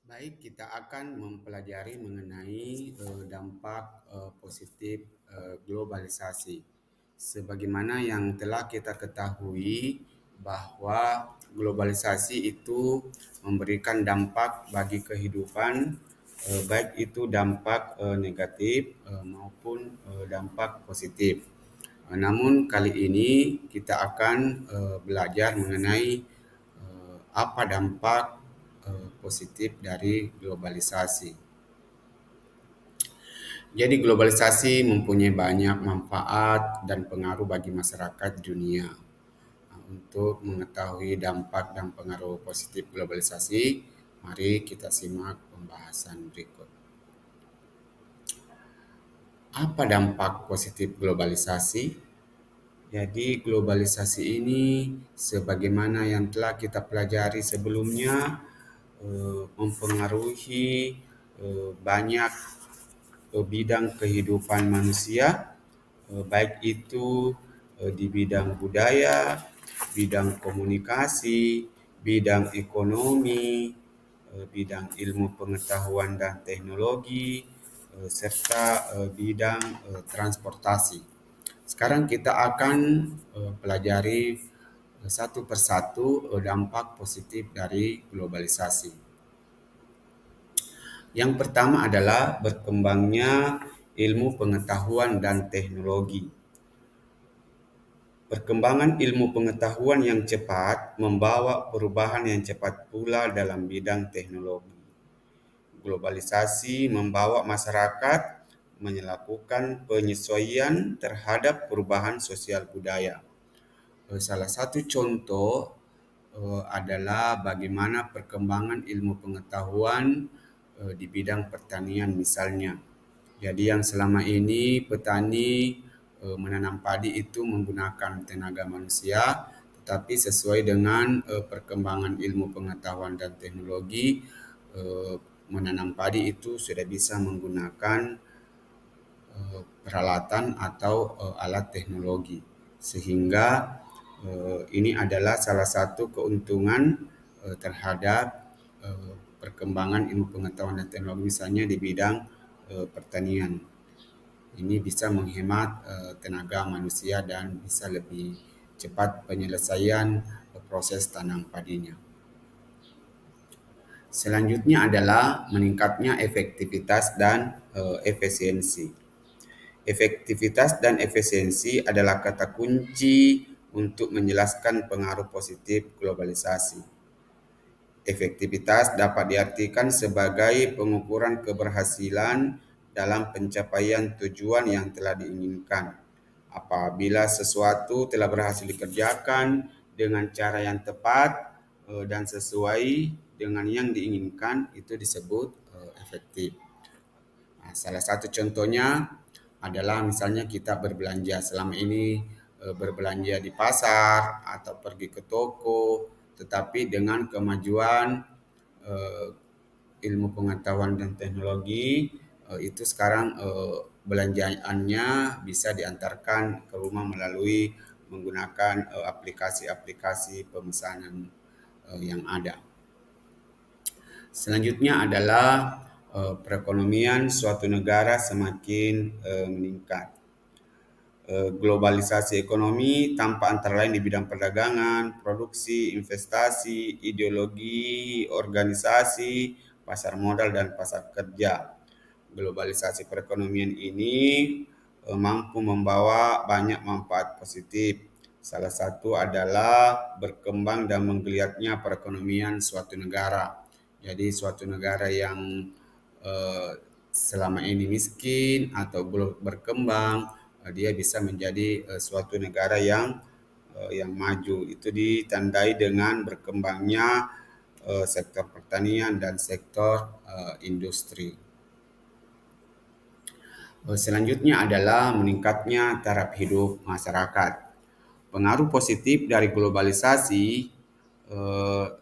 Baik, kita akan mempelajari mengenai dampak positif globalisasi. Sebagaimana yang telah kita ketahui bahwa globalisasi itu memberikan dampak bagi kehidupan, baik itu dampak negatif maupun dampak positif. Namun kali ini kita akan belajar mengenai apa dampak positif dari globalisasi. Jadi globalisasi mempunyai banyak manfaat dan pengaruh bagi masyarakat dunia. Untuk mengetahui dampak dan pengaruh positif globalisasi, mari kita simak pembahasan berikut. Apa dampak positif globalisasi? Jadi globalisasi ini sebagaimana yang telah kita pelajari sebelumnya mempengaruhi banyak bidang kehidupan manusia, baik itu di bidang budaya, bidang komunikasi, bidang ekonomi, bidang ilmu pengetahuan dan teknologi, serta bidang transportasi. Sekarang kita akan pelajari satu persatu dampak positif dari globalisasi. Yang pertama adalah berkembangnya ilmu pengetahuan dan teknologi. Perkembangan ilmu pengetahuan yang cepat membawa perubahan yang cepat pula dalam bidang teknologi. Globalisasi membawa masyarakat melakukan penyesuaian terhadap perubahan sosial budaya. Salah satu contoh adalah bagaimana perkembangan ilmu pengetahuan di bidang pertanian misalnya. Jadi yang selama ini petani menanam padi itu menggunakan tenaga manusia, tetapi sesuai dengan perkembangan ilmu pengetahuan dan teknologi, eh, menanam padi itu sudah bisa menggunakan peralatan atau alat teknologi. Sehingga ini adalah salah satu keuntungan terhadap perkembangan ilmu pengetahuan dan teknologi misalnya di bidang pertanian. Ini bisa menghemat tenaga manusia dan bisa lebih cepat penyelesaian proses tanam padinya. Selanjutnya adalah meningkatnya efektivitas dan efisiensi. Efektivitas dan efisiensi adalah kata kunci untuk menjelaskan pengaruh positif globalisasi. Efektivitas dapat diartikan sebagai pengukuran keberhasilan dalam pencapaian tujuan yang telah diinginkan. Apabila sesuatu telah berhasil dikerjakan dengan cara yang tepat dan sesuai dengan yang diinginkan, itu disebut efektif. Nah, salah satu contohnya adalah misalnya kita berbelanja selama ini berbelanja di pasar atau pergi ke toko, tetapi dengan kemajuan eh, ilmu pengetahuan dan teknologi itu sekarang belanjaannya bisa diantarkan ke rumah melalui menggunakan aplikasi-aplikasi pemesanan yang ada. Selanjutnya adalah perekonomian suatu negara semakin meningkat. Globalisasi ekonomi tampak antara lain di bidang perdagangan, produksi, investasi, ideologi, organisasi, pasar modal, dan pasar kerja. Globalisasi perekonomian ini mampu membawa banyak manfaat positif. Salah satu adalah berkembang dan menggeliatnya perekonomian suatu negara. Jadi suatu negara yang eh, selama ini miskin atau belum berkembang, dia bisa menjadi suatu negara yang maju. Itu ditandai dengan berkembangnya sektor pertanian dan sektor industri. Selanjutnya adalah meningkatnya taraf hidup masyarakat. Pengaruh positif dari globalisasi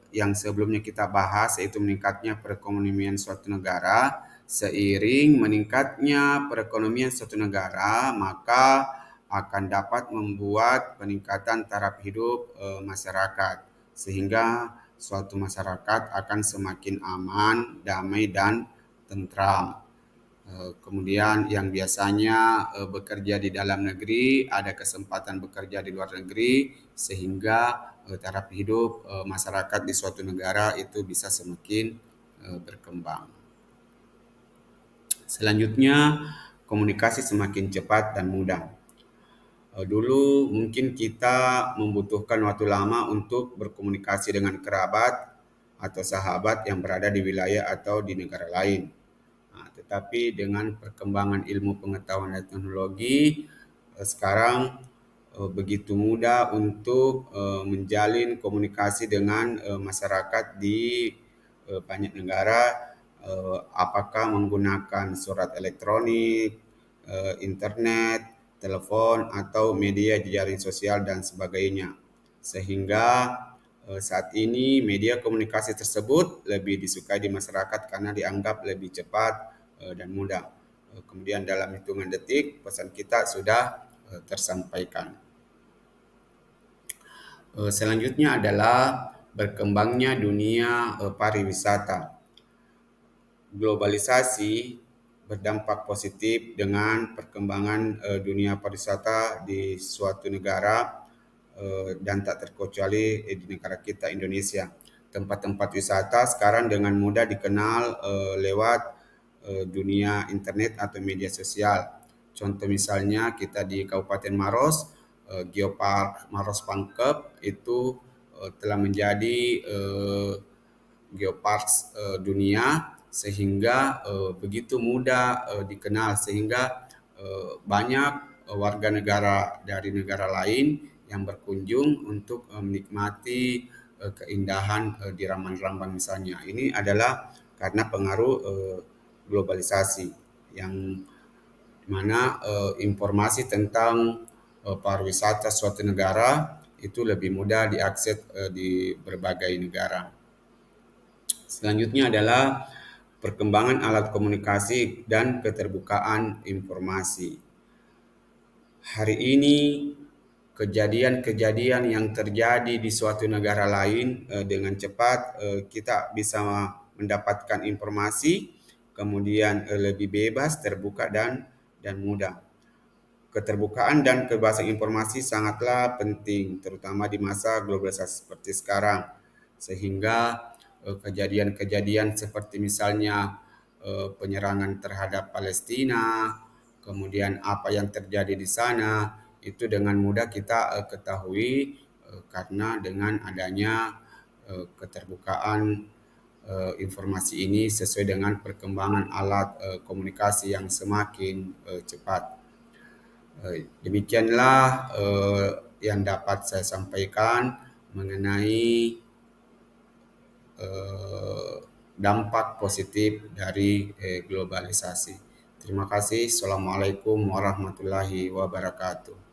yang sebelumnya kita bahas yaitu meningkatnya perekonomian suatu negara. Seiring meningkatnya perekonomian suatu negara, maka akan dapat membuat peningkatan taraf hidup masyarakat sehingga suatu masyarakat akan semakin aman, damai, dan tentram. Kemudian yang biasanya bekerja di dalam negeri ada kesempatan bekerja di luar negeri sehingga taraf hidup masyarakat di suatu negara itu bisa semakin berkembang. Selanjutnya, komunikasi semakin cepat dan mudah. Dulu mungkin kita membutuhkan waktu lama untuk berkomunikasi dengan kerabat atau sahabat yang berada di wilayah atau di negara lain. Nah, tetapi dengan perkembangan ilmu pengetahuan dan teknologi, sekarang begitu mudah untuk menjalin komunikasi dengan masyarakat di banyak negara, apakah menggunakan surat elektronik, internet, telepon, atau media jejaring sosial dan sebagainya. Sehingga saat ini media komunikasi tersebut lebih disukai di masyarakat karena dianggap lebih cepat dan mudah. Kemudian dalam hitungan detik pesan kita sudah tersampaikan. Selanjutnya adalah berkembangnya dunia pariwisata. Globalisasi berdampak positif dengan perkembangan dunia pariwisata di suatu negara dan tak terkecuali di negara kita Indonesia. Tempat-tempat wisata sekarang dengan mudah dikenal lewat dunia internet atau media sosial. Contoh misalnya kita di Kabupaten Maros, Geopark Maros Pangkep itu telah menjadi geopark dunia sehingga begitu mudah dikenal sehingga banyak warga negara dari negara lain yang berkunjung untuk menikmati keindahan di Rambang-Rambang misalnya. Ini adalah karena pengaruh globalisasi yang mana informasi tentang pariwisata suatu negara itu lebih mudah diakses di berbagai negara. Selanjutnya adalah perkembangan alat komunikasi dan keterbukaan informasi. Hari ini kejadian-kejadian yang terjadi di suatu negara lain dengan cepat kita bisa mendapatkan informasi, kemudian lebih bebas, terbuka dan mudah. Keterbukaan dan kebebasan informasi sangatlah penting, terutama di masa globalisasi seperti sekarang. Sehingga kejadian-kejadian seperti misalnya penyerangan terhadap Palestina, kemudian apa yang terjadi di sana, itu dengan mudah kita ketahui karena dengan adanya keterbukaan informasi ini sesuai dengan perkembangan alat komunikasi yang semakin cepat. Demikianlah yang dapat saya sampaikan mengenai dampak positif dari globalisasi. Terima kasih. Assalamualaikum warahmatullahi wabarakatuh.